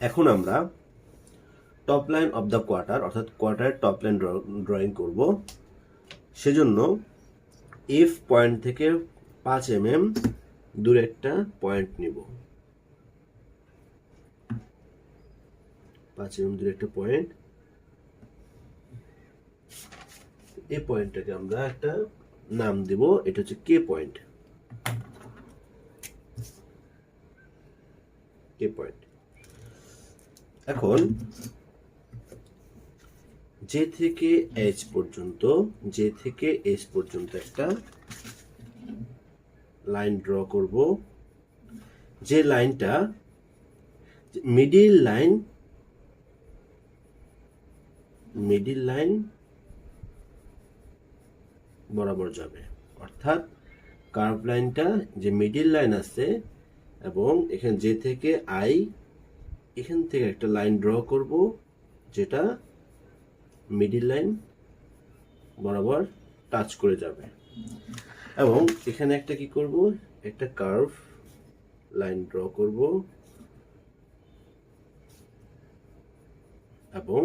এখন আমরা top line of the quarter অর্থাৎ কোয়ার্টারের টপ লাইন ড্রয়িং করব। সেজন্য এফ পয়েন্ট থেকে 5 mm দূরে একটা পয়েন্ট নিব। 5 mm দূরে একটা পয়েন্ট, এই পয়েন্টটাকে আমরা একটা নাম দেব, এটা হচ্ছে কে পয়েন্ট। কে পয়েন্ট। এখন জে থেকে এইচ পর্যন্ত, জে থেকে এইচ পর্যন্ত একটা লাইন ড্র করব। যে লাইনটা মিডিল লাইন বরাবর যাবে, অর্থাৎ কার্ভ লাইনটা যে মিডিল লাইন আছে এবং এখানে জে থেকে আই, এখান থেকে একটা লাইন ড্র করব যেটা মিডিল লাইন বরাবর টাচ করে যাবে। এবং এখানে একটা কি করব, একটা কার্ভ লাইন ড্র করব এবং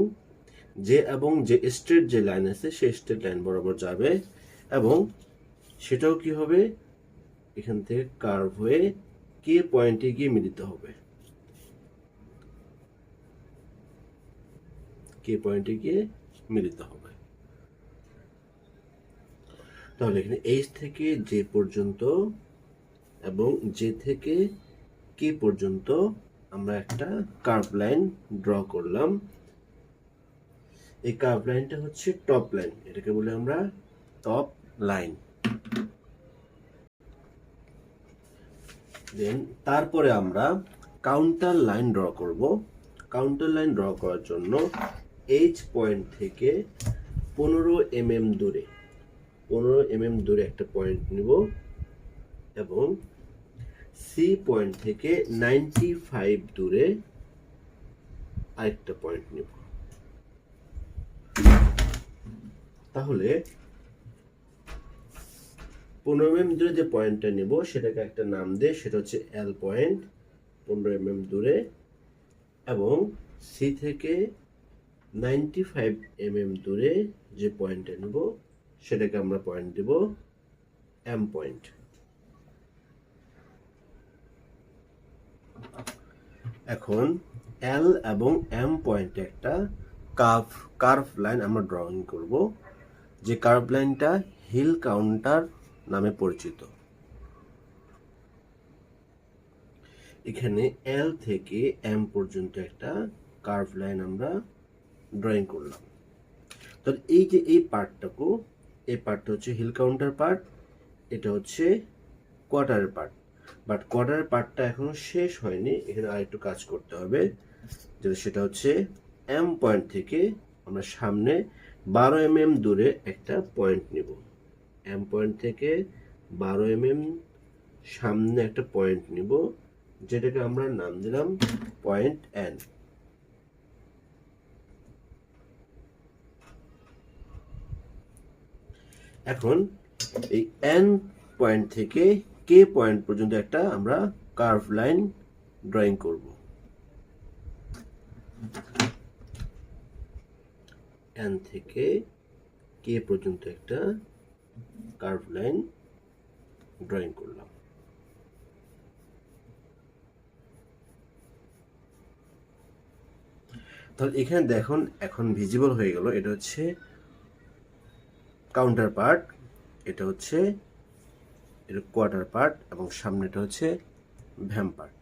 যে স্ট্রেট যে লাইন আছে সেই স্ট্রেট লাইন বরাবর যাবে এবং সেটাও কি হবে, এখান থেকে কার্ভ হয়ে কে পয়েন্টে গিয়ে মিলিত হবে। কে পয়েন্টে গিয়ে মিলিত হবে। তাহলে এখানে এইচ থেকে জে পর্যন্ত এবং জে থেকে কে পর্যন্ত আমরা একটা কার্ভ লাইন ড্র করলাম। এই কার্ভ লাইনটা হচ্ছে টপ লাইন, এটাকে বলে আমরা টপ লাইন। দেন তারপরে আমরা কাউন্টার লাইন ড্র করব। কাউন্টার লাইন ড্র করার জন্য এইচ পয়েন্ট থেকে 15 mm দূরে 15 mm দূরে একটা পয়েন্ট নিব এবং সি পয়েন্ট থেকে 95 দূরে আরেকটা পয়েন্ট নিব। তাহলে 15 mm দূরে যে পয়েন্টটা নিব সেটাকে একটা নাম দেয়, সেটা হচ্ছে এল পয়েন্ট 15 mm দূরে, এবং সি থেকে 95 mm দূরে যে পয়েন্টটা নিব সেটাকে আমরা পয়েন্ট দেব এম পয়েন্ট। এখন এল এবং এম পয়েন্টে একটা কার্ভ লাইন আমরা ড্রয়িং করব, যে কার্ভ লাইনটা হিল কাউন্টার নামে পরিচিত। এখানে এল থেকে এম পর্যন্ত একটা কার্ভ লাইন আমরা ড্রয়িং করলাম। তো এই যে এই পার্টটা হচ্ছে হিল কাউন্টার পার্ট, এটা হচ্ছে কোয়ার্টারের পার্ট। বাট কোয়ার্টারের পার্টটা এখনো শেষ হয়নি, এখানে আরেকটু কাজ করতে হবে, যেটা সেটা হচ্ছে এম পয়েন্ট থেকে আমরা সামনে 12 mm দূরে একটা পয়েন্ট নিব। এম পয়েন্ট থেকে 12 mm সামনে একটা পয়েন্ট নিব, যেটাকে আমরা নাম দিলাম পয়েন্ট এন। এখন এই এন পয়েন্ট থেকে কে পয়েন্ট পর্যন্ত একটা আমরা কার্ভ লাইন ড্রয়িং করব। এন থেকে কে পর্যন্ত একটা কার্ভ লাইন ড্রয়িং করলাম। তাহলে এখানে দেখুন এখন ভিজিবল হয়ে গেল, এটা হচ্ছে কাউন্টার পার্ট, এটা হচ্ছে কোয়ার্টার পার্ট এবং সামনেটা হচ্ছে ভ্যাম পার্ট।